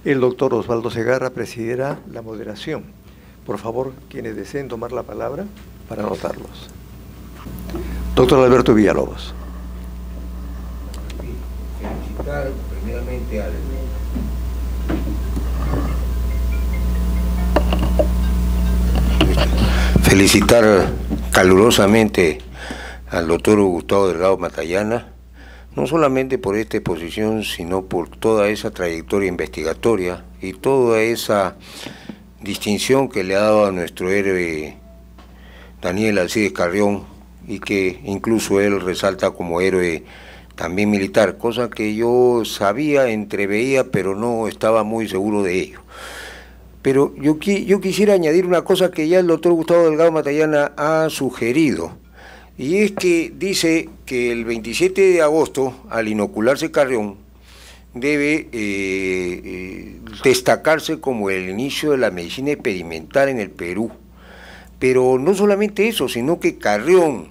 El doctor Osvaldo Segarra presidirá la moderación. Por favor, quienes deseen tomar la palabra, para anotarlos. Doctor Alberto Villalobos. Felicitar primeramente felicitar calurosamente al doctor Gustavo Delgado Matallana, no solamente por esta exposición, sino por toda esa trayectoria investigatoria y toda esa distinción que le ha dado a nuestro héroe Daniel Alcides Carrión, y que incluso él resalta como héroe también militar, cosa que yo sabía, entreveía, pero no estaba muy seguro de ello. Pero yo quisiera añadir una cosa que ya el doctor Gustavo Delgado Matallana ha sugerido, y es que dice que el 27 de agosto, al inocularse Carrión, debe destacarse como el inicio de la medicina experimental en el Perú. Pero no solamente eso, sino que Carrión,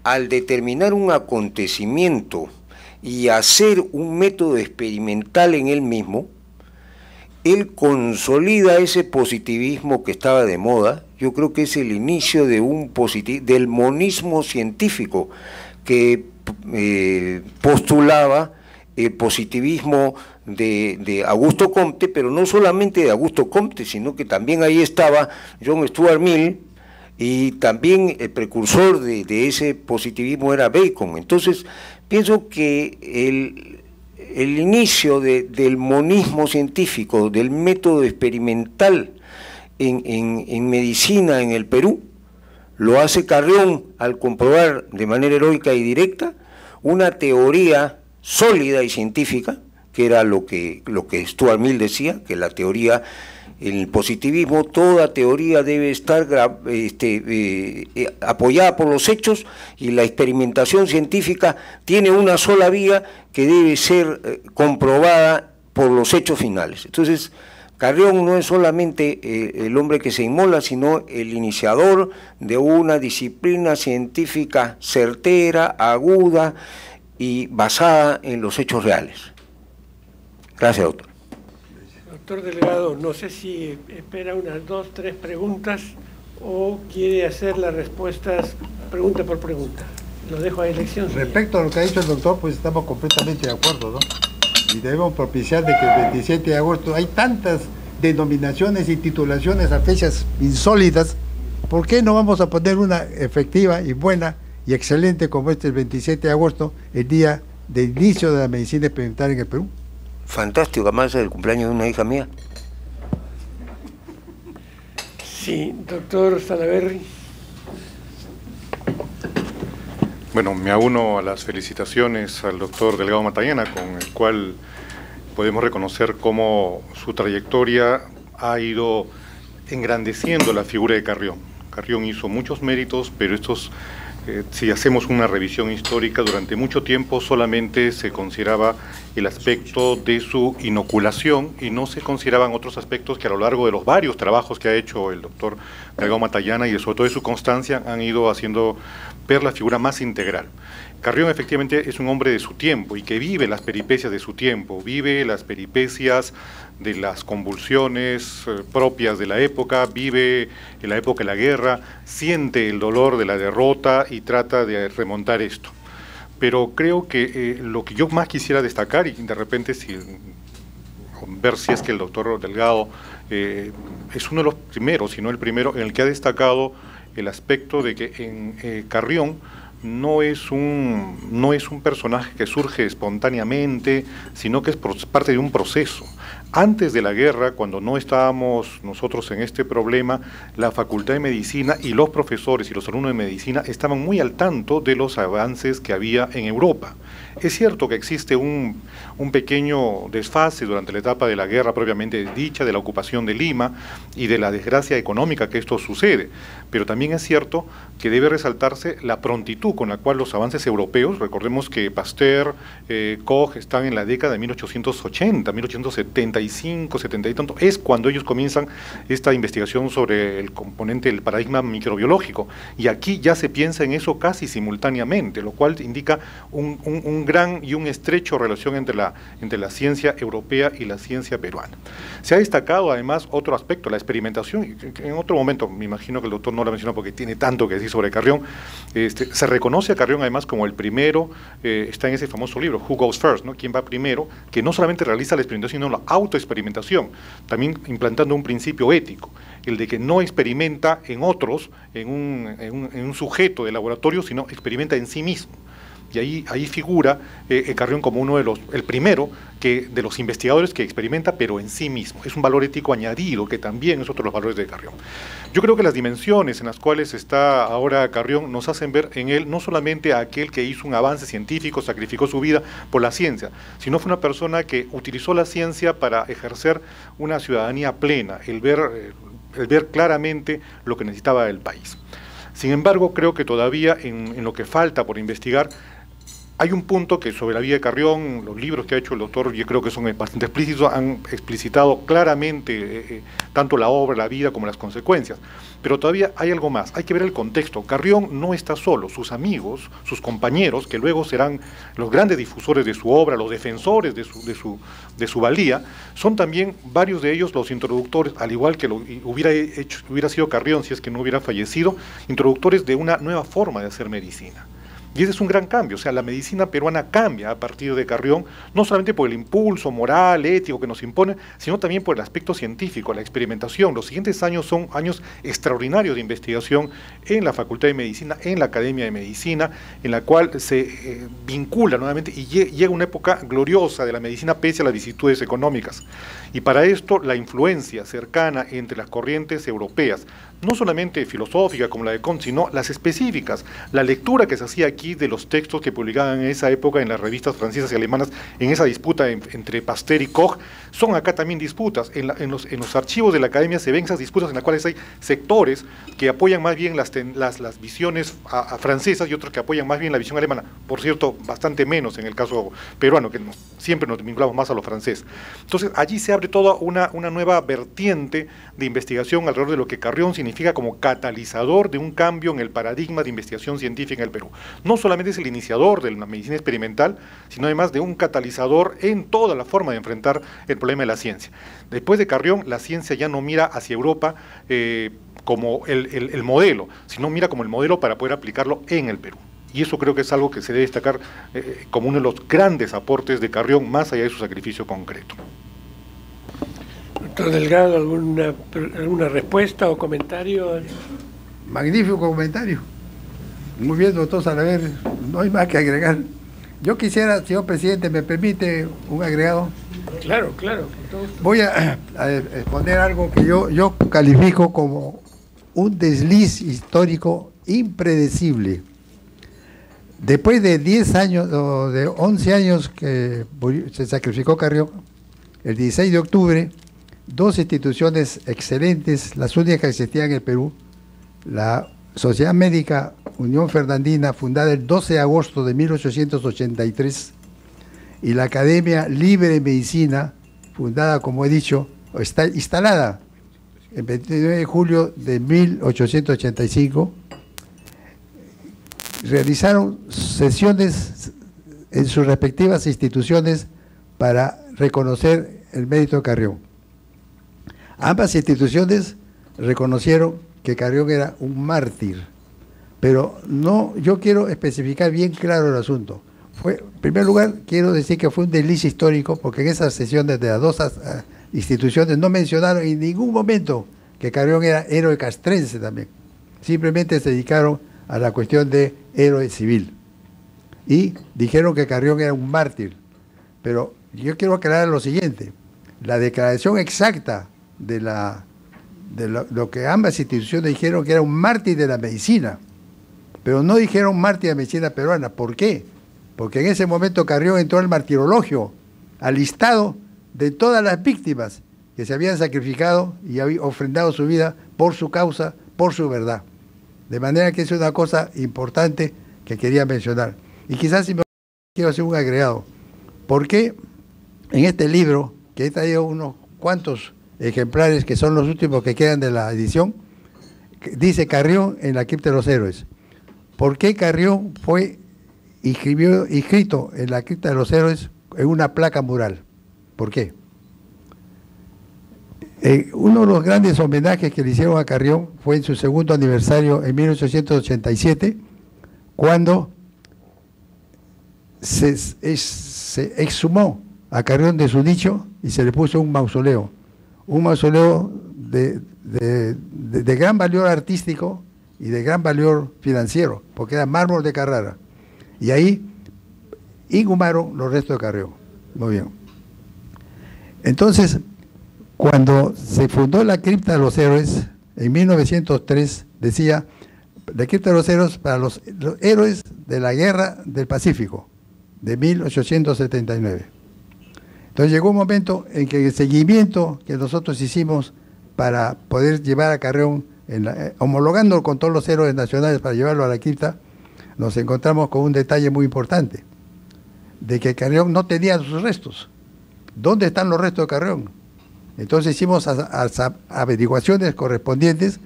al determinar un acontecimiento y hacer un método experimental en él mismo, él consolida ese positivismo que estaba de moda. Yo creo que es el inicio de del monismo científico que postulaba el positivismo de Augusto Comte, pero no solamente de Augusto Comte, sino que también ahí estaba John Stuart Mill, y también el precursor de ese positivismo era Bacon. Entonces, pienso que el inicio del monismo científico, del método experimental en medicina en el Perú, lo hace Carrión al comprobar de manera heroica y directa una teoría sólida y científica, que era lo que Stuart Mill decía, que la teoría, en el positivismo, toda teoría debe estar apoyada por los hechos, y la experimentación científica tiene una sola vía que debe ser comprobada por los hechos finales. Entonces, Carrión no es solamente el hombre que se inmola, sino el iniciador de una disciplina científica certera, aguda y basada en los hechos reales. Gracias, doctor. Doctor Delgado, no sé si espera unas 2, 3 preguntas o quiere hacer las respuestas pregunta por pregunta. Lo dejo a elección. Respecto a lo que ha dicho el doctor, pues estamos completamente de acuerdo, ¿no? Y debemos propiciar de que el 27 de agosto hay tantas denominaciones y titulaciones a fechas insólitas. ¿Por qué no vamos a poner una efectiva y buena y excelente como el 27 de agosto, el día de inicio de la medicina experimental en el Perú? Fantástico, además es el cumpleaños de una hija mía. Sí, doctor Salaverry. Bueno, me uno a las felicitaciones al doctor Delgado Matallana, con el cual podemos reconocer cómo su trayectoria ha ido engrandeciendo la figura de Carrión. Carrión hizo muchos méritos, pero estos, si hacemos una revisión histórica, durante mucho tiempo solamente se consideraba el aspecto de su inoculación y no se consideraban otros aspectos que a lo largo de los varios trabajos que ha hecho el doctor Delgado Matallana y sobre todo de su constancia han ido haciendo ver la figura más integral. Carrión efectivamente es un hombre de su tiempo y que vive las peripecias de su tiempo, vive las peripecias de las convulsiones propias de la época, vive en la época de la guerra, siente el dolor de la derrota y trata de remontar esto. Pero creo que lo que yo más quisiera destacar, y de repente ver si es que el doctor Delgado es uno de los primeros, si no el primero, en el que ha destacado el aspecto de que en Carrión no es un personaje que surge espontáneamente, sino que es parte de un proceso. Antes de la guerra, cuando no estábamos nosotros en este problema, la Facultad de Medicina y los profesores y los alumnos de Medicina estaban muy al tanto de los avances que había en Europa. Es cierto que existe un pequeño desfase durante la etapa de la guerra propiamente dicha, de la ocupación de Lima y de la desgracia económica que esto sucede, pero también es cierto que debe resaltarse la prontitud con la cual los avances europeos, recordemos que Pasteur, Koch están en la década de 1880, 1875, 70 y tanto, es cuando ellos comienzan esta investigación sobre el componente del paradigma microbiológico, y aquí ya se piensa en eso casi simultáneamente, lo cual indica un un estrecho relación entre la ciencia europea y la ciencia peruana. Se ha destacado además otro aspecto, la experimentación, y en otro momento, me imagino que el doctor no la mencionó porque tiene tanto que decir sobre Carrión. Se reconoce a Carrión además como el primero, está en ese famoso libro, Who Goes First, ¿no? ¿Quién va primero? Que no solamente realiza la experimentación, sino la autoexperimentación, también implantando un principio ético, el de que no experimenta en otros, en un sujeto de laboratorio, sino experimenta en sí mismo. Y ahí figura Carrión como el primero de los investigadores que experimenta, pero en sí mismo. Es un valor ético añadido, que también es otro de los valores de Carrión. Yo creo que las dimensiones en las cuales está ahora Carrión nos hacen ver en él no solamente a aquel que hizo un avance científico, sacrificó su vida por la ciencia, sino fue una persona que utilizó la ciencia para ejercer una ciudadanía plena, el ver claramente lo que necesitaba el país. Sin embargo, creo que todavía en lo que falta por investigar, hay un punto que sobre la vida de Carrión, los libros que ha hecho el doctor, yo creo que son bastante explícitos, han explicitado claramente tanto la obra, la vida, como las consecuencias. Pero todavía hay algo más, hay que ver el contexto. Carrión no está solo, sus amigos, sus compañeros, que luego serán los grandes difusores de su obra, los defensores de su valía, son también varios de ellos los introductores, al igual que hubiera sido Carrión si es que no hubiera fallecido, introductores de una nueva forma de hacer medicina. Y ese es un gran cambio, o sea, la medicina peruana cambia a partir de Carrión, no solamente por el impulso moral, ético que nos impone, sino también por el aspecto científico, la experimentación. Los siguientes años son años extraordinarios de investigación en la Facultad de Medicina, en la Academia de Medicina, en la cual se vincula nuevamente y llega una época gloriosa de la medicina pese a las vicisitudes económicas. Y para esto la influencia cercana entre las corrientes europeas, no solamente filosófica como la de Kant, sino las específicas, la lectura que se hacía aquí de los textos que publicaban en esa época en las revistas francesas y alemanas, en esa disputa entre Pasteur y Koch, son acá también disputas. En los archivos de la academia se ven esas disputas en las cuales hay sectores que apoyan más bien las visiones francesas y otros que apoyan más bien la visión alemana, por cierto, bastante menos en el caso peruano, que siempre nos vinculamos más a lo francés. Entonces allí se abre toda una nueva vertiente de investigación alrededor de lo que Carrión significa como catalizador de un cambio en el paradigma de investigación científica en el Perú. No solamente es el iniciador de la medicina experimental, sino además de un catalizador en toda la forma de enfrentar el problema de la ciencia. Después de Carrión, la ciencia ya no mira hacia Europa como el modelo, sino mira como el modelo para poder aplicarlo en el Perú. Y eso creo que es algo que se debe destacar como uno de los grandes aportes de Carrión, más allá de su sacrificio concreto. Doctor Delgado, ¿alguna respuesta o comentario? Magnífico comentario. Muy bien, doctor Salaver, no hay más que agregar. Yo quisiera, señor presidente, ¿me permite un agregado? Claro. Voy a exponer algo que yo califico como un desliz histórico impredecible. Después de 10 años, o de 11 años que se sacrificó Carrión, el 16 de octubre, dos instituciones excelentes, las únicas que existían en el Perú, la Sociedad Médica Unión Fernandina, fundada el 12 de agosto de 1883, y la Academia Libre de Medicina, fundada, como he dicho, está instalada el 29 de julio de 1885, realizaron sesiones en sus respectivas instituciones para reconocer el mérito de Carrión. Ambas instituciones reconocieron que Carrión era un mártir, pero no, yo quiero especificar bien claro el asunto. En primer lugar, quiero decir que fue un desliz histórico, porque en esas sesiones de las dos instituciones no mencionaron en ningún momento que Carrión era héroe castrense también. Simplemente se dedicaron a la cuestión de héroe civil. Y dijeron que Carrión era un mártir. Pero yo quiero aclarar lo siguiente. La declaración exacta de lo que ambas instituciones dijeron que era un mártir de la medicina, pero no dijeron mártir de la medicina peruana. ¿Por qué? Porque en ese momento Carrión entró al martirologio, al listado de todas las víctimas que se habían sacrificado y habían ofrendado su vida por su causa, por su verdad. De manera que es una cosa importante que quería mencionar. Y quizás si me quiero hacer un agregado. ¿Por qué en este libro, que he traído unos cuantos ejemplares que son los últimos que quedan de la edición, dice Carrión en la cripta de los héroes? ¿Por qué Carrión fue inscrito en la cripta de los héroes en una placa mural. ¿Por qué? Uno de los grandes homenajes que le hicieron a Carrión fue en su segundo aniversario en 1887, cuando se exhumó a Carrión de su nicho y se le puso un mausoleo de gran valor artístico y de gran valor financiero, porque era mármol de Carrara, y ahí inhumaron los restos de Carrión. Muy bien. Entonces, cuando se fundó la cripta de los héroes, en 1903, decía, la cripta de los héroes para los héroes de la Guerra del Pacífico, de 1879. Entonces llegó un momento en que el seguimiento que nosotros hicimos para poder llevar a Carrión, homologándolo con todos los héroes nacionales para llevarlo a la cripta, nos encontramos con un detalle muy importante, de que Carrión no tenía sus restos. ¿Dónde están los restos de Carrión? Entonces hicimos averiguaciones correspondientes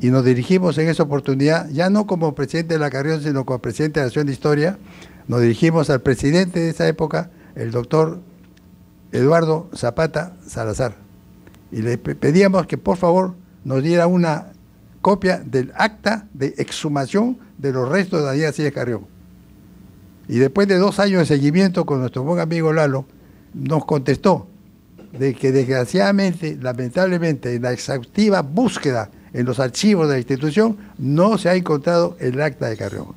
y nos dirigimos en esa oportunidad, ya no como presidente de la Carrión, sino como presidente de la Nación de Historia, nos dirigimos al presidente de esa época, el doctor Eduardo Zapata Salazar, y le pedíamos que por favor nos diera una copia del acta de exhumación de los restos de Daniel Arcilla Carrión. Y después de 2 años de seguimiento con nuestro buen amigo Lalo, nos contestó de que desgraciadamente, lamentablemente, en la exhaustiva búsqueda en los archivos de la institución, no se ha encontrado el acta de Carrión,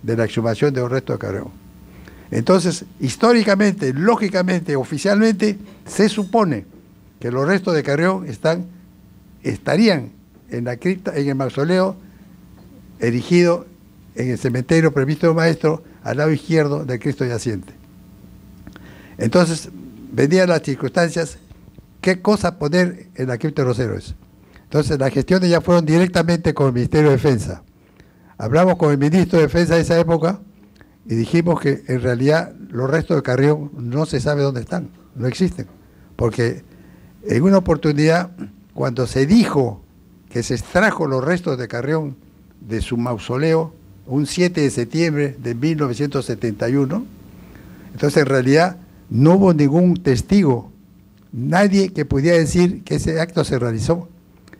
de la exhumación de los restos de Carrión. Entonces, históricamente, lógicamente, oficialmente, se supone que los restos de Carrión estarían en la cripta, en el mausoleo erigido en el cementerio Presbítero Maestro, al lado izquierdo del Cristo yaciente. Entonces, venían las circunstancias, qué cosa poner en la cripta de los héroes. Entonces, las gestiones ya fueron directamente con el Ministerio de Defensa. Hablamos con el ministro de Defensa de esa época y dijimos que en realidad los restos de Carrión no se sabe dónde están, no existen. Porque en una oportunidad, cuando se dijo que se extrajo los restos de Carrión de su mausoleo, un 7 de septiembre de 1971, entonces en realidad no hubo ningún testigo, nadie que pudiera decir que ese acto se realizó.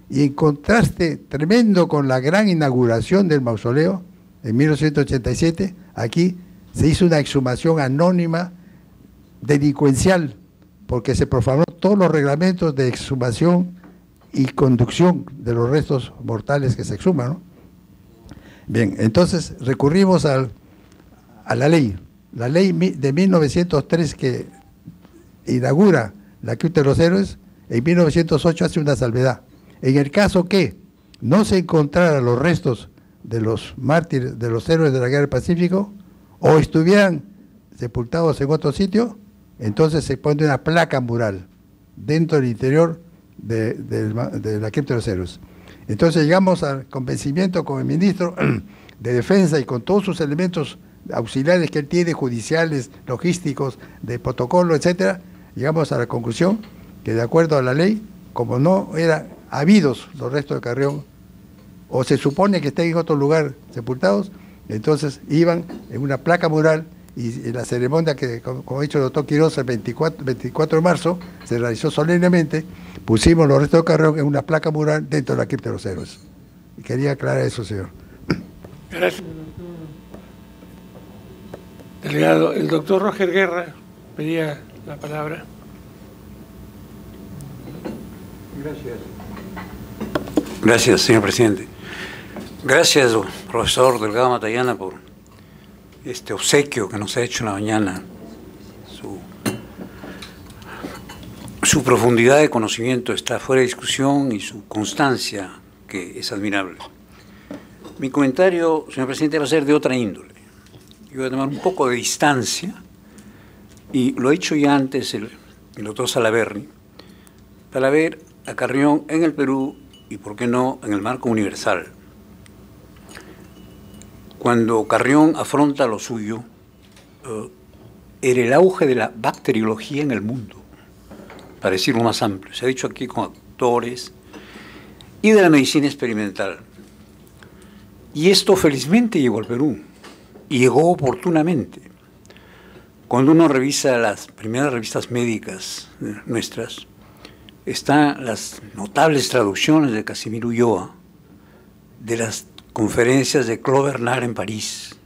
Y en contraste tremendo con la gran inauguración del mausoleo en 1987, aquí se hizo una exhumación anónima delincuencial, porque se profanó todos los reglamentos de exhumación y conducción de los restos mortales que se exhuman, ¿no? Bien, entonces recurrimos a la ley de 1903 que inaugura la cripta de los héroes. En 1908 hace una salvedad. En el caso que no se encontraran los restos de los mártires, de los héroes de la Guerra del Pacífico, o estuvieran sepultados en otro sitio, entonces se pone una placa mural dentro del interior de la cripta de los héroes. Entonces llegamos al convencimiento con el ministro de Defensa y con todos sus elementos auxiliares que él tiene, judiciales, logísticos, de protocolo, etcétera. Llegamos a la conclusión que, de acuerdo a la ley, como no eran habidos los restos de Carrión, o se supone que estén en otro lugar sepultados, entonces iban en una placa mural, y en la ceremonia que, como ha dicho el doctor Quiroz, el 24 de marzo, se realizó solemnemente, pusimos los restos de Carrión en una placa mural dentro de la cripta de los héroes. Y quería aclarar eso, señor. Gracias. Delegado, el doctor Roger Guerra pedía la palabra. Gracias, señor presidente. Gracias, profesor Delgado Matallana, por este obsequio que nos ha hecho en la mañana. Su profundidad de conocimiento está fuera de discusión y su constancia, que es admirable. Mi comentario, señor presidente, va a ser de otra índole. Yo voy a tomar un poco de distancia, y lo ha hecho ya antes el doctor Salaverry, para ver a Carrión en el Perú y, por qué no, en el marco universal. Cuando Carrión afronta lo suyo, era el auge de la bacteriología en el mundo, para decirlo más amplio. Se ha dicho aquí con actores, y de la medicina experimental. Y esto felizmente llegó al Perú. y llegó oportunamente. Cuando uno revisa las primeras revistas médicas nuestras, están las notables traducciones de Casimiro Ulloa, de las conferencias de Claude Bernard en París.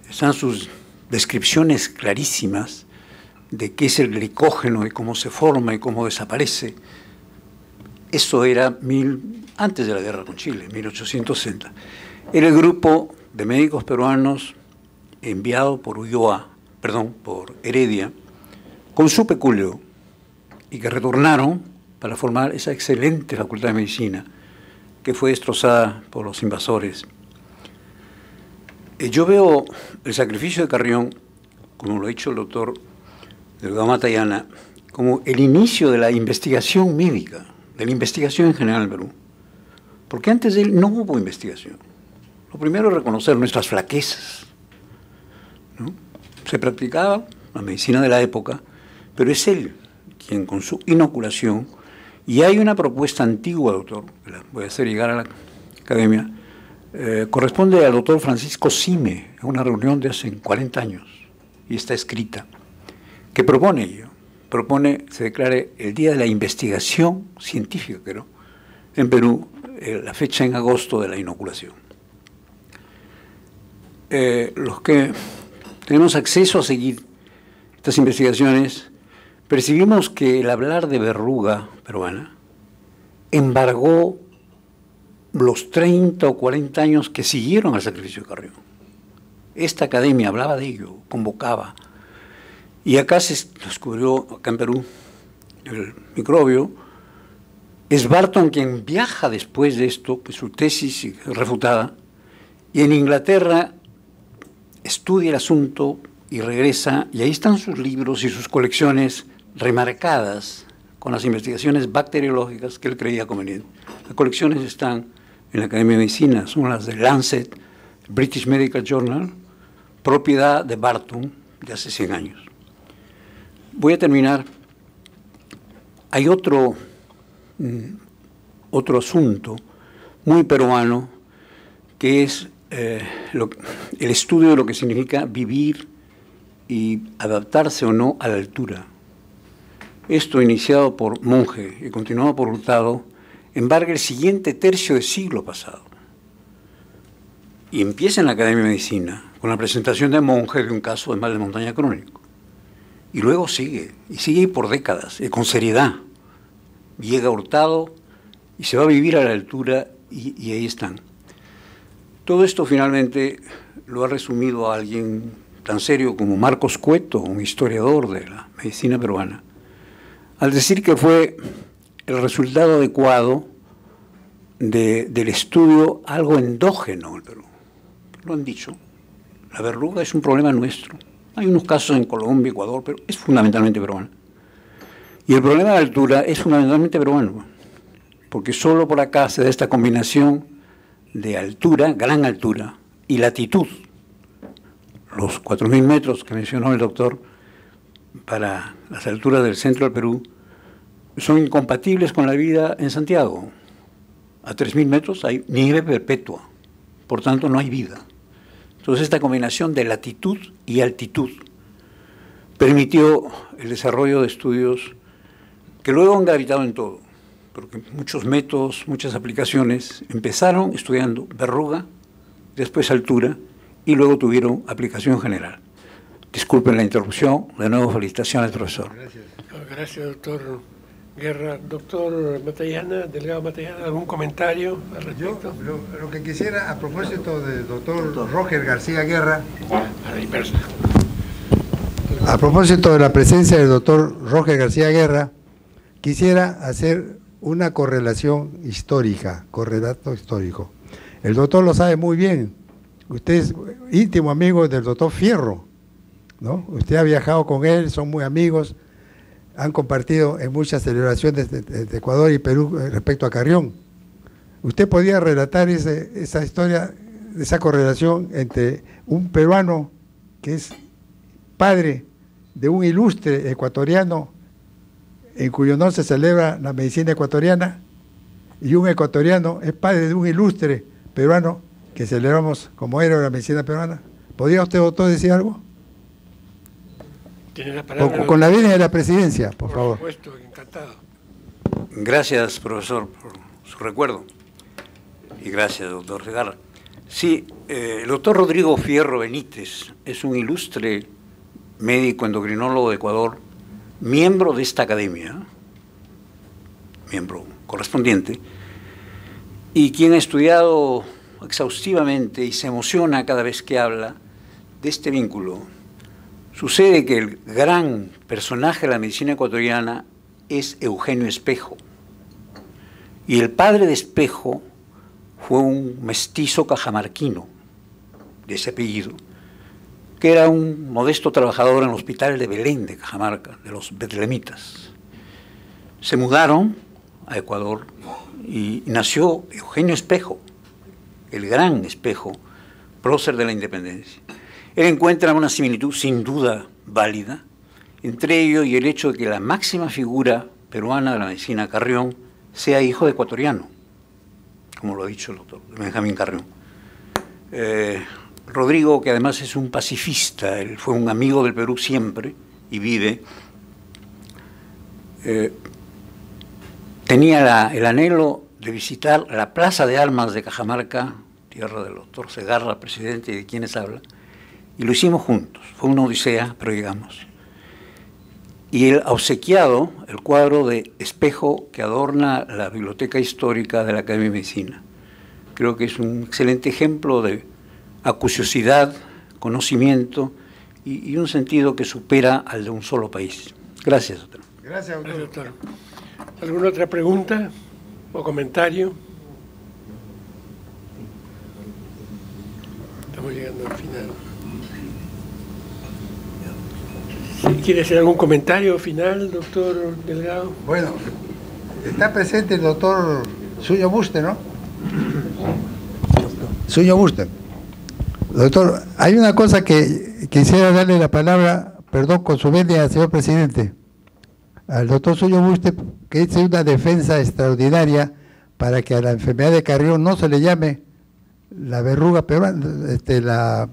Están sus descripciones clarísimas de qué es el glicógeno y cómo se forma y cómo desaparece. Eso era antes de la guerra con Chile, 1860. Era el grupo de médicos peruanos enviado por por Heredia, con su peculio, y que retornaron para formar esa excelente Facultad de Medicina que fue destrozada por los invasores. Yo veo el sacrificio de Carrión, como lo ha dicho el doctor Delgado Matallana, como el inicio de la investigación médica, de la investigación en general en Perú. Porque antes de él no hubo investigación. Lo primero es reconocer nuestras flaquezas, ¿no? Se practicaba la medicina de la época, pero es él quien con su inoculación, y hay una propuesta antigua, doctor, que la voy a hacer llegar a la academia, corresponde al doctor Francisco Cime, en una reunión de hace 40 años, y está escrita, que propone ello, se declare el Día de la Investigación Científica, creo, en Perú, la fecha en agosto de la inoculación. Los que tenemos acceso a seguir estas investigaciones, percibimos que el hablar de verruga peruana embargó los 30 o 40 años que siguieron al sacrificio de Carrión. Esta academia hablaba de ello, convocaba. Y acá se descubrió, acá en Perú, el microbio. Es Barton quien viaja después de esto, pues su tesis refutada, y en Inglaterra estudia el asunto y regresa, y ahí están sus libros y sus colecciones remarcadas con las investigaciones bacteriológicas que él creía conveniente. Las colecciones están en la Academia de Medicina, son las de Lancet, British Medical Journal, propiedad de Barton de hace 100 años. Voy a terminar. Hay otro asunto muy peruano, que es el estudio de lo que significa vivir y adaptarse o no a la altura. Esto, iniciado por Monge y continuado por Hurtado, embarga el siguiente tercio del siglo pasado. Y empieza en la Academia de Medicina con la presentación de Monge de un caso de mal de montaña crónico. Y luego sigue, y sigue por décadas, y con seriedad. Llega Hurtado y se va a vivir a la altura, y ahí están. Todo esto finalmente lo ha resumido a alguien tan serio como Marcos Cueto, un historiador de la medicina peruana, al decir que fue el resultado adecuado del estudio algo endógeno en el Perú. Lo han dicho, la verruga es un problema nuestro. Hay unos casos en Colombia, Ecuador, pero es fundamentalmente peruano. Y el problema de la altura es fundamentalmente peruano, porque solo por acá se da esta combinación de altura, gran altura, y latitud. Los 4.000 metros que mencionó el doctor para las alturas del centro del Perú son incompatibles con la vida en Santiago. A 3.000 metros hay nieve perpetua, por tanto no hay vida. Entonces esta combinación de latitud y altitud permitió el desarrollo de estudios que luego han gravitado en todo, porque muchos métodos, muchas aplicaciones empezaron estudiando verruga, después altura, y luego tuvieron aplicación general. Disculpen la interrupción, de nuevo felicitaciones, profesor. Gracias. Gracias, doctor Guerra. Doctor Matallana, Delgado Matallana, ¿algún comentario al respecto? Yo lo que quisiera, a propósito del doctor Roger García Guerra, a propósito de la presencia del doctor Roger García Guerra, quisiera hacer una correlación histórica, correlato histórico. El doctor lo sabe muy bien. Usted es íntimo amigo del doctor Fierro, ¿no? Usted ha viajado con él, son muy amigos, han compartido en muchas celebraciones de Ecuador y Perú respecto a Carrión. ¿Usted podría relatar esa historia, esa correlación entre un peruano que es padre de un ilustre ecuatoriano en cuyo honor se celebra la medicina ecuatoriana, y un ecuatoriano es padre de un ilustre peruano que celebramos como héroe de la medicina peruana? ¿Podría usted, doctor, decir algo? Tiene la palabra. Con la venia de la presidencia, por favor. Por supuesto, encantado. Gracias, profesor, por su recuerdo. Y gracias, doctor Segarra. Sí, el doctor Rodrigo Fierro Benítez es un ilustre médico endocrinólogo de Ecuador, miembro de esta academia, miembro correspondiente, y quien ha estudiado exhaustivamente y se emociona cada vez que habla de este vínculo. Sucede que el gran personaje de la medicina ecuatoriana es Eugenio Espejo, y el padre de Espejo fue un mestizo cajamarquino de ese apellido, que era un modesto trabajador en el hospital de Belén de Cajamarca, de los betlemitas. Se mudaron a Ecuador y nació Eugenio Espejo, el gran Espejo, prócer de la independencia. Él encuentra una similitud sin duda válida entre ello y el hecho de que la máxima figura peruana de la medicina, Carrión, sea hijo de ecuatoriano, como lo ha dicho el doctor Benjamín Carrión. Rodrigo, que además es un pacifista, él fue un amigo del Perú siempre y vive, tenía el anhelo de visitar la Plaza de Armas de Cajamarca, tierra del doctor Segarra, presidente, y de quienes habla, y lo hicimos juntos. Fue una odisea, pero llegamos. Y él ha obsequiado el cuadro de Espejo que adorna la Biblioteca Histórica de la Academia de Medicina. Creo que es un excelente ejemplo de acuciosidad, conocimiento y un sentido que supera al de un solo país. Gracias, doctor. Gracias, doctor. Gracias, doctor. ¿Alguna otra pregunta o comentario? Estamos llegando al final. ¿Quiere hacer algún comentario final, doctor Delgado? Bueno, está presente el doctor Suño Buste, ¿no? Suño Buste. Doctor, hay una cosa que quisiera darle la palabra, perdón, con su venia, señor presidente, al doctor Suño Buste, que hizo una defensa extraordinaria para que a la enfermedad de Carrión no se le llame la verruga peruana,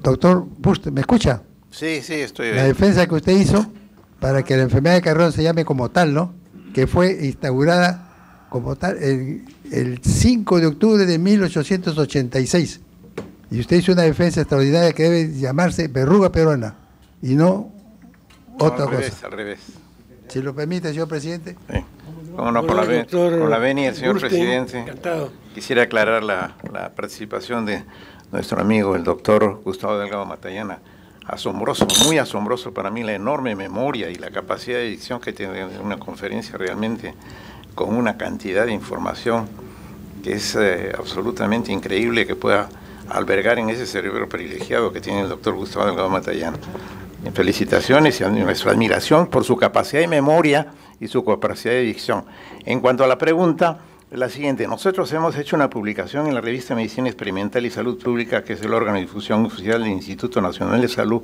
Doctor Buste, ¿me escucha? Sí, sí, estoy bien. La defensa que usted hizo para que la enfermedad de Carrión se llame como tal, ¿no? Que fue instaurada como tal el 5 de octubre de 1886. Y usted hizo una defensa extraordinaria que debe llamarse verruga peruana y no otra cosa. Al revés. Si lo permite, señor presidente. Sí. Cómo no, con la venia del señor presidente. Encantado. Quisiera aclarar la participación de nuestro amigo, el doctor Gustavo Delgado Matallana. Asombroso, muy asombroso para mí la enorme memoria y la capacidad de dicción que tiene en una conferencia realmente con una cantidad de información que es absolutamente increíble que pueda albergar en ese cerebro privilegiado que tiene el doctor Gustavo Delgado Matallana. Felicitaciones y nuestra admiración por su capacidad de memoria y su capacidad de dicción. En cuanto a la pregunta, la siguiente: nosotros hemos hecho una publicación en la revista Medicina Experimental y Salud Pública, que es el órgano de difusión oficial del Instituto Nacional de Salud,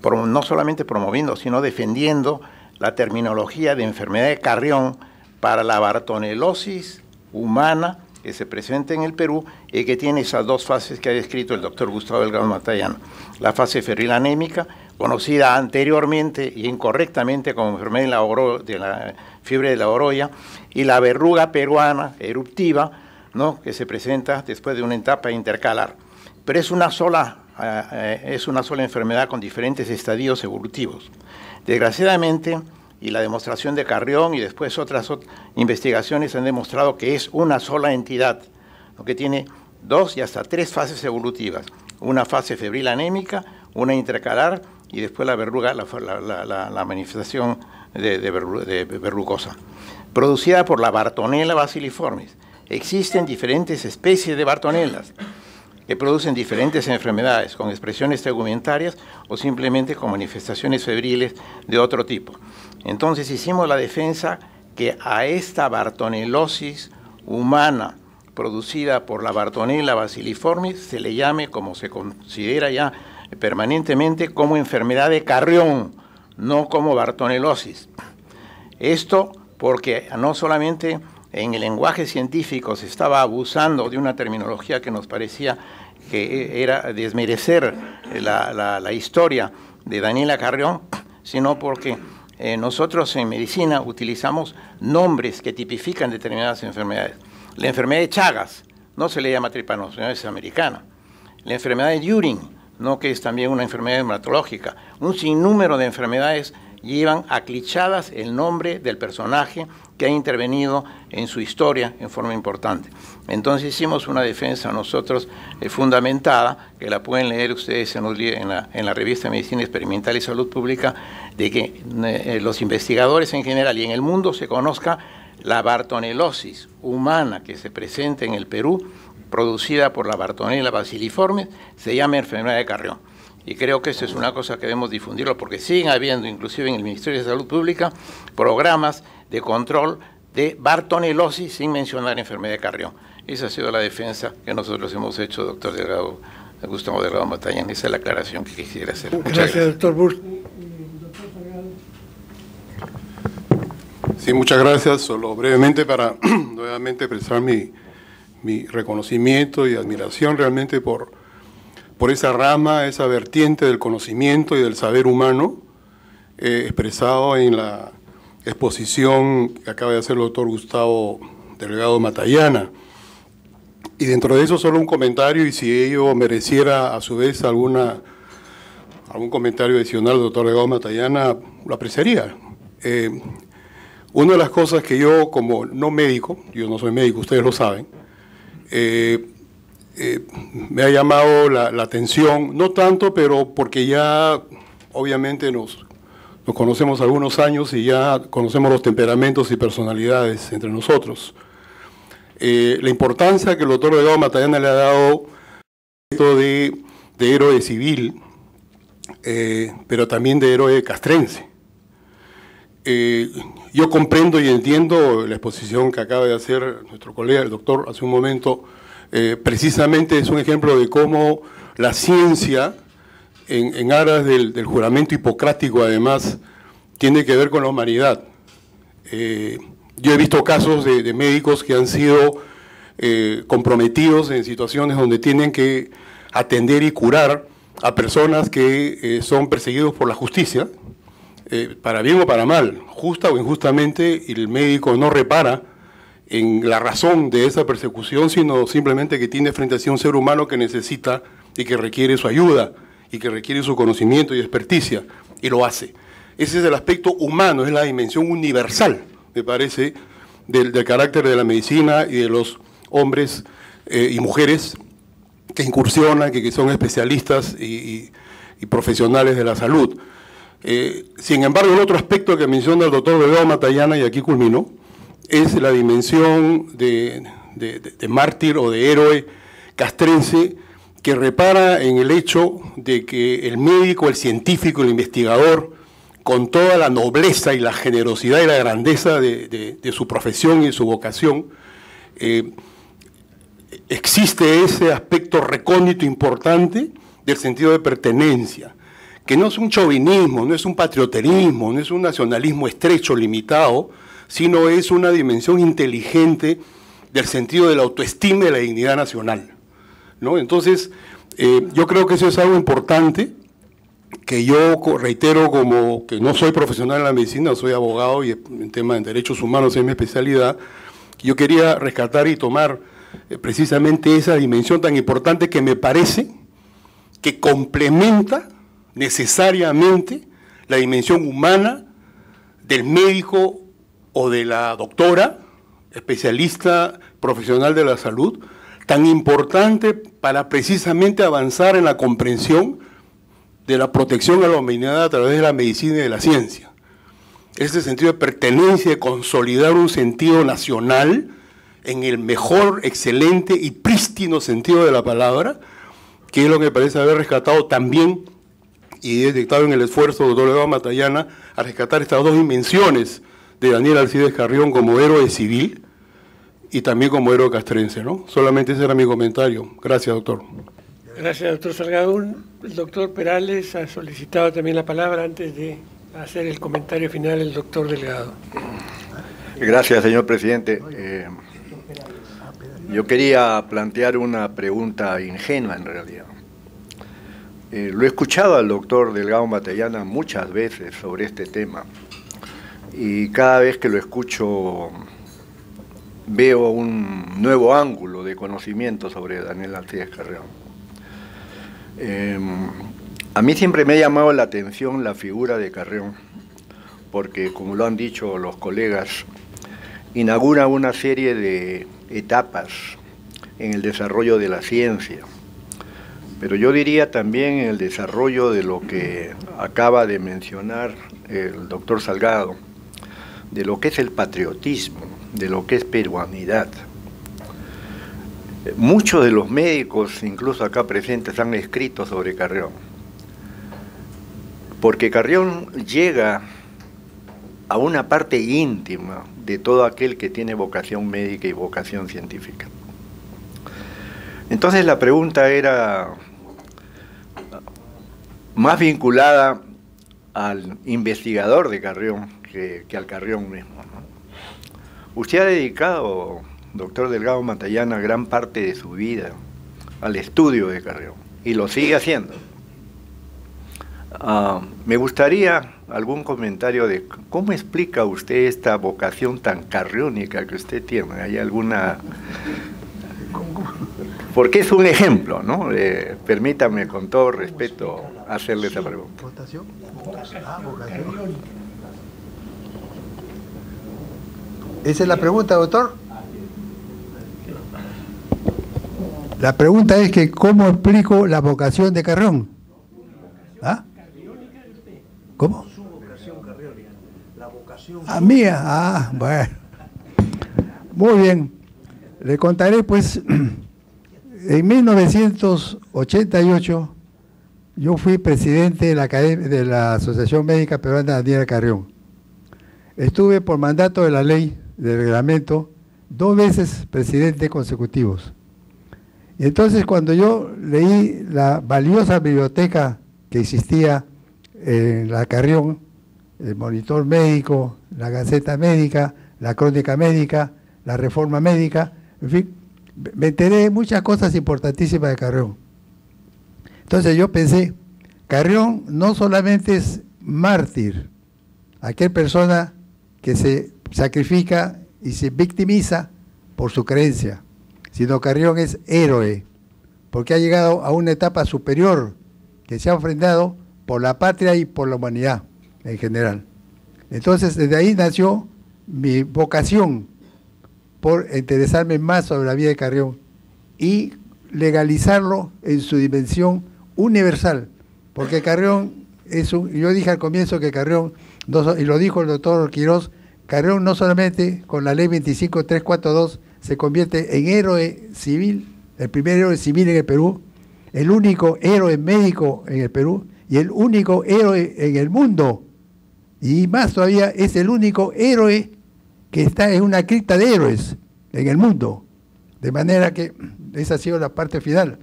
no solamente promoviendo, sino defendiendo la terminología de enfermedad de Carrión para la bartonelosis humana que se presenta en el Perú y que tiene esas dos fases que ha descrito el doctor Gustavo Delgado Matallana. La fase febril anémica, conocida anteriormente y incorrectamente como enfermedad de la fiebre de la orolla, y la verruga peruana eruptiva, ¿no?, que se presenta después de una etapa intercalar. Pero es una sola enfermedad con diferentes estadios evolutivos. Desgraciadamente, y la demostración de Carrión y después otras investigaciones han demostrado que es una sola entidad, lo que tiene 2 y hasta 3 fases evolutivas. Una fase febril anémica, una intercalar y después la verruga, la manifestación de verrugosa, producida por la Bartonella bacilliformis. Existen diferentes especies de Bartonellas que producen diferentes enfermedades con expresiones tegumentarias o simplemente con manifestaciones febriles de otro tipo. Entonces hicimos la defensa que a esta bartonelosis humana producida por la Bartonella bacilliformis se le llame, como se considera ya permanentemente, como enfermedad de Carrión, no como bartonelosis. Esto porque no solamente en el lenguaje científico se estaba abusando de una terminología que nos parecía que era desmerecer la historia de Daniela Carrión, sino porque nosotros en medicina utilizamos nombres que tipifican determinadas enfermedades. La enfermedad de Chagas no se le llama tripanocinosis americana. La enfermedad de During, no, que es también una enfermedad hematológica. Un sinnúmero de enfermedades llevan aclichadas el nombre del personaje que ha intervenido en su historia en forma importante. Entonces hicimos una defensa nosotros fundamentada, que la pueden leer ustedes en la revista Medicina Experimental y Salud Pública, de que los investigadores en general y en el mundo se conozca la bartonelosis humana que se presenta en el Perú, producida por la Bartonella bacilliformes, se llama enfermedad de Carrión. Y creo que eso es una cosa que debemos difundirlo, porque siguen habiendo, inclusive en el Ministerio de Salud Pública, programas de control de bartonelosis sin mencionar enfermedad de Carrión. Esa ha sido la defensa que nosotros hemos hecho, doctor Delgado, Gustavo Delgado Matallana. Esa es la aclaración que quisiera hacer. Muchas gracias, doctor Burst. Sí, muchas gracias. Solo brevemente para nuevamente expresar mi reconocimiento y admiración realmente por esa rama, esa vertiente del conocimiento y del saber humano expresado en la exposición que acaba de hacer el doctor Gustavo Delgado Matallana. Y dentro de eso solo un comentario, y si ello mereciera a su vez algún comentario adicional del doctor Delgado Matallana, lo apreciaría. Una de las cosas que yo, como no médico, yo no soy médico, ustedes lo saben, me ha llamado la atención, no tanto, pero porque ya obviamente nos conocemos algunos años y ya conocemos los temperamentos y personalidades entre nosotros. La importancia que el doctor Delgado Matallana le ha dado de héroe civil, pero también de héroe castrense. Yo comprendo y entiendo la exposición que acaba de hacer nuestro colega, el doctor, hace un momento. Precisamente es un ejemplo de cómo la ciencia, en aras del juramento hipocrático, además, tiene que ver con la humanidad. Yo he visto casos de médicos que han sido comprometidos en situaciones donde tienen que atender y curar a personas que son perseguidos por la justicia, para bien o para mal, justa o injustamente, y el médico no repara en la razón de esa persecución, sino simplemente que tiene frente a sí un ser humano que necesita y que requiere su ayuda y que requiere su conocimiento y experticia, y lo hace. Ese es el aspecto humano, es la dimensión universal, me parece, del carácter de la medicina y de los hombres y mujeres que incursionan, que son especialistas y profesionales de la salud. Sin embargo, el otro aspecto que menciona el doctor Delgado Matallana, y aquí culminó, es la dimensión de mártir o de héroe castrense, que repara en el hecho de que el médico, el científico, el investigador, con toda la nobleza y la generosidad y la grandeza de su profesión y su vocación, existe ese aspecto recóndito importante del sentido de pertenencia, que no es un chauvinismo, no es un patrioterismo, no es un nacionalismo estrecho, limitado, sino es una dimensión inteligente del sentido de la autoestima y de la dignidad nacional, ¿no? Entonces, yo creo que eso es algo importante, que yo reitero, como que no soy profesional en la medicina, soy abogado y en temas de derechos humanos es mi especialidad. Yo quería rescatar y tomar precisamente esa dimensión tan importante que me parece que complementa necesariamente la dimensión humana del médico o de la doctora, especialista profesional de la salud, tan importante para precisamente avanzar en la comprensión de la protección a la humanidad a través de la medicina y de la ciencia. Ese sentido de pertenencia, de consolidar un sentido nacional en el mejor, excelente y prístino sentido de la palabra, que es lo que me parece haber rescatado también y detectado en el esfuerzo del doctor Delgado Matallana a rescatar estas dos dimensiones de Daniel Alcides Carrión como héroe civil y también como héroe castrense, ¿no? Solamente ese era mi comentario. Gracias, doctor. Gracias, doctor Salgado. El doctor Perales ha solicitado también la palabra antes de hacer el comentario final el doctor Delgado. Gracias, señor presidente. Yo quería plantear una pregunta ingenua, en realidad. Lo he escuchado al doctor Delgado Matallana muchas veces sobre este tema, y cada vez que lo escucho veo un nuevo ángulo de conocimiento sobre Daniel Alcides Carrión. A mí siempre me ha llamado la atención la figura de Carrión, porque, como lo han dicho los colegas, inaugura una serie de etapas en el desarrollo de la ciencia, pero yo diría también en el desarrollo de lo que acaba de mencionar el doctor Salgado, de lo que es el patriotismo, de lo que es peruanidad. Muchos de los médicos, incluso acá presentes, han escrito sobre Carrión, porque Carrión llega a una parte íntima de todo aquel que tiene vocación médica y vocación científica. Entonces la pregunta era más vinculada al investigador de Carrión que al Carrión mismo, ¿no? Usted ha dedicado, doctor Delgado Matallana, gran parte de su vida al estudio de Carrión, y lo sigue haciendo. Me gustaría algún comentario de cómo explica usted esta vocación tan carriónica que usted tiene. ¿Hay alguna...? Porque es un ejemplo, ¿no? Permítame, con todo respeto, hacerle esa pregunta. ¿Votación? Vocación. ¿Esa es la pregunta, doctor? La pregunta es que ¿cómo explico la vocación de Carrión? ¿Ah? ¿Cómo? Su vocación carriónica. La vocación... Ah, mía. Ah, bueno. Muy bien. Le contaré, pues, en 1988 yo fui presidente de la Asociación Médica Peruana Daniel Carrión. Estuve por mandato de la ley, del reglamento, 2 veces presidente consecutivos. Y entonces, cuando yo leí la valiosa biblioteca que existía en la Carrión, el monitor médico, la gaceta médica, la crónica médica, la reforma médica, en fin, me enteré de muchas cosas importantísimas de Carrión. Entonces yo pensé, Carrión no solamente es mártir, aquella persona que se sacrifica y se victimiza por su creencia, sino Carrión es héroe, porque ha llegado a una etapa superior, que se ha ofrendado por la patria y por la humanidad en general. Entonces, desde ahí nació mi vocación por interesarme más sobre la vida de Carrión y legalizarlo en su dimensión universal, porque Carrión es un... Yo dije al comienzo que Carrión, y lo dijo el doctor Quirós, Carrión no solamente con la ley 25342 se convierte en héroe civil, el primer héroe civil en el Perú, el único héroe médico en el Perú y el único héroe en el mundo. Y más todavía, es el único héroe que está en una cripta de héroes en el mundo. De manera que esa ha sido la parte final.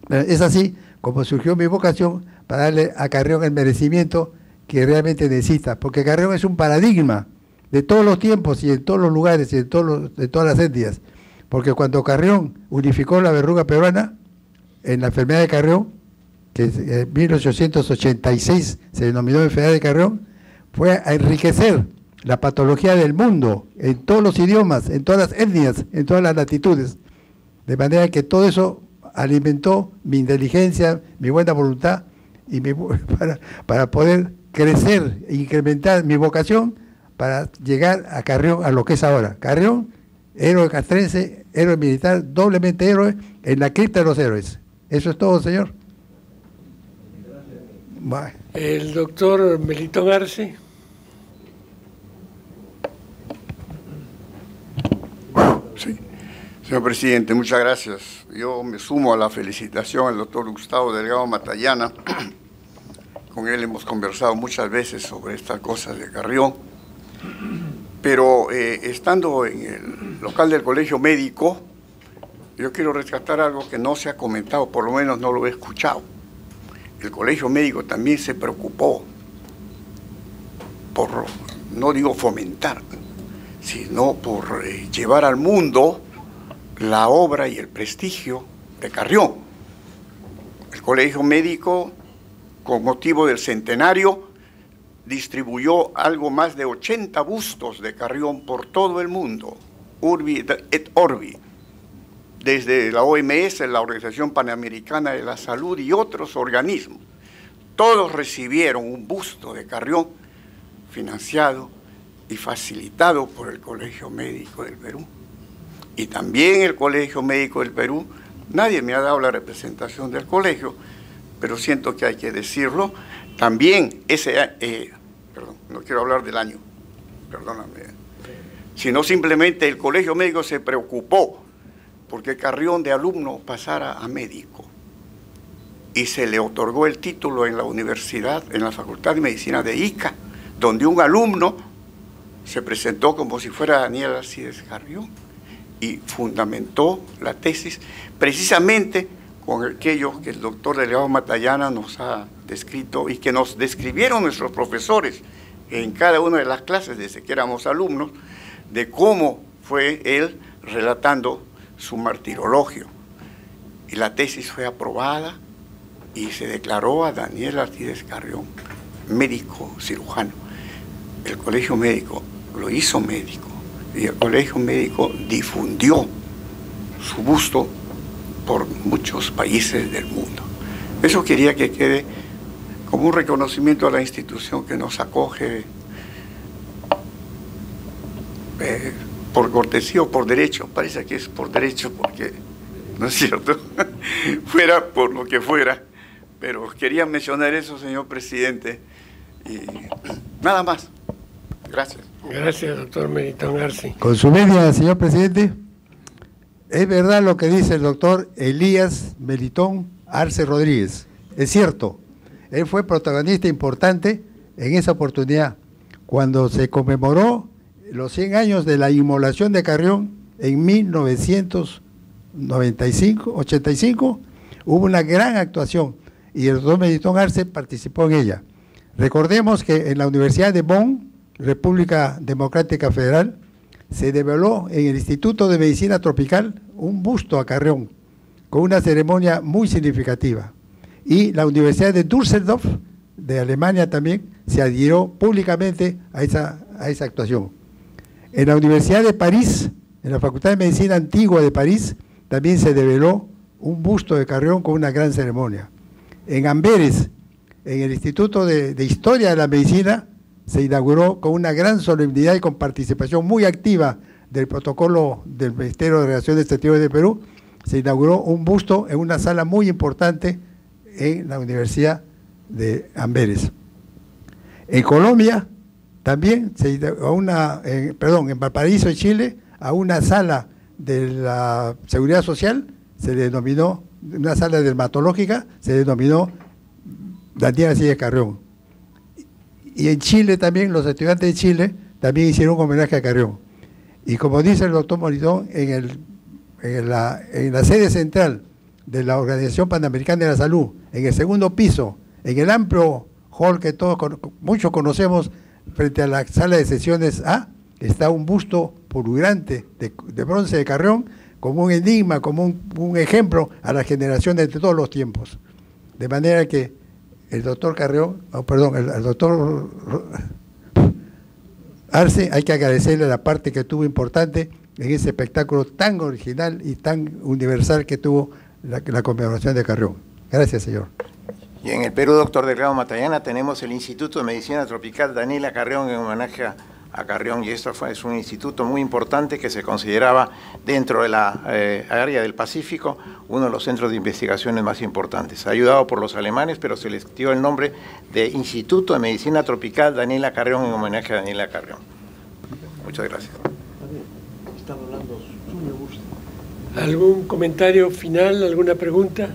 Es así como surgió mi vocación para darle a Carrión el merecimiento que realmente necesita, porque Carrión es un paradigma de todos los tiempos y en todos los lugares y de todas las etnias. Porque cuando Carrión unificó la verruga peruana, en la enfermedad de Carrión, que en 1886 se denominó enfermedad de Carrión, fue a enriquecer la patología del mundo, en todos los idiomas, en todas las etnias, en todas las latitudes. De manera que todo eso alimentó mi inteligencia, mi buena voluntad, y para poder crecer e incrementar mi vocación para llegar a Carrión, a lo que es ahora. Carrión, héroe castrense, héroe militar, doblemente héroe en la cripta de los héroes. Eso es todo, señor. Bye. El doctor Melitón Arce. Sí. Señor presidente, muchas gracias. Yo me sumo a la felicitación al doctor Gustavo Delgado Matallana. Con él hemos conversado muchas veces sobre estas cosas de Carrión. Pero estando en el local del Colegio Médico, yo quiero rescatar algo que no se ha comentado, por lo menos no lo he escuchado. El Colegio Médico también se preocupó por, no digo fomentar, sino por llevar al mundo la obra y el prestigio de Carrión. El Colegio Médico, con motivo del centenario, distribuyó algo más de 80 bustos de Carrión por todo el mundo, urbi et orbi, desde la OMS, la Organización Panamericana de la Salud y otros organismos. Todos recibieron un busto de Carrión financiado y facilitado por el Colegio Médico del Perú. Y también el Colegio Médico del Perú, nadie me ha dado la representación del colegio, pero siento que hay que decirlo, también perdón, no quiero hablar del año, perdóname, sino simplemente el Colegio Médico se preocupó porque Carrión de alumno pasara a médico y se le otorgó el título en la universidad, en la Facultad de Medicina de Ica, donde un alumno se presentó como si fuera Daniel Alcides Carrión y fundamentó la tesis precisamente con aquello que el doctor Delgado Matallana nos ha descrito y que nos describieron nuestros profesores en cada una de las clases desde que éramos alumnos, de cómo fue él relatando su martirologio. Y la tesis fue aprobada y se declaró a Daniel Alcides Carrión médico cirujano. El Colegio Médico lo hizo médico y el Colegio Médico difundió su busto por muchos países del mundo. Eso quería que quede como un reconocimiento a la institución que nos acoge por cortesía o por derecho. Parece que es por derecho porque, ¿no es cierto? Fuera por lo que fuera. Pero quería mencionar eso, señor presidente, y nada más. Gracias. Gracias, doctor Melitón Arce. Con su media, señor presidente, es verdad lo que dice el doctor Elías Melitón Arce Rodríguez. Es cierto, él fue protagonista importante en esa oportunidad, cuando se conmemoró los 100 años de la inmolación de Carrión en 1985, hubo una gran actuación y el doctor Melitón Arce participó en ella. Recordemos que en la Universidad de Bonn, República Democrática Federal, se develó en el Instituto de Medicina Tropical un busto a Carrión, con una ceremonia muy significativa. Y la Universidad de Düsseldorf, de Alemania también, se adhirió públicamente a esa actuación. En la Universidad de París, en la Facultad de Medicina Antigua de París, también se develó un busto de Carrión con una gran ceremonia. En Amberes, en el Instituto de Historia de la Medicina, se inauguró con una gran solemnidad y con participación muy activa del protocolo del Ministerio de Relaciones Exteriores de Perú, se inauguró un busto en una sala muy importante en la Universidad de Amberes. En Colombia, también, en Valparaíso, en Chile, a una sala de la Seguridad Social, se denominó, una sala dermatológica, se denominó Daniel Alcides Carrión. Y en Chile también, los estudiantes de Chile también hicieron un homenaje a Carrión. Y como dice el doctor Melitón, en la sede central de la Organización Panamericana de la Salud, en el segundo piso, en el amplio hall que muchos conocemos, frente a la sala de sesiones A, está un busto pulgurante de bronce de Carrión, como un enigma, como un ejemplo a las generaciones de todos los tiempos. De manera que el doctor Carrión, el doctor Arce, hay que agradecerle la parte que tuvo importante en ese espectáculo tan original y tan universal que tuvo la conmemoración de Carrión. Gracias, señor. Y en el Perú, doctor Delgado Matallana, tenemos el Instituto de Medicina Tropical Daniela Carrión en homenaje a Carrión, y esto es un instituto muy importante que se consideraba dentro de la área del Pacífico uno de los centros de investigaciones más importantes, ayudado por los alemanes, pero se les dio el nombre de Instituto de Medicina Tropical Daniela Carrión en homenaje a Daniela Carrión. Muchas gracias. ¿Algún comentario final, alguna pregunta?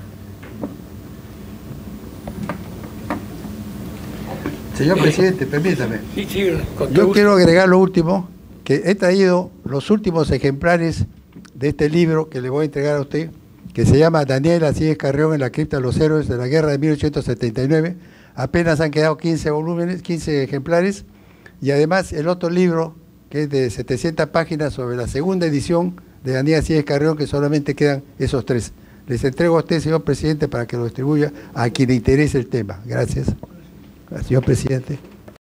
Señor presidente, permítame. Sí, con Yo quiero agregar lo último, que he traído los últimos ejemplares de este libro que le voy a entregar a usted, que se llama Daniel Alcides Carrión en la cripta de los héroes de la guerra de 1879. Apenas han quedado 15 volúmenes, 15 ejemplares, y además el otro libro que es de 700 páginas sobre la segunda edición de Daniel Siles Carrión, que solamente quedan esos 3. Les entrego a usted, señor presidente, para que lo distribuya a quien le interese el tema. Gracias. Señor presidente.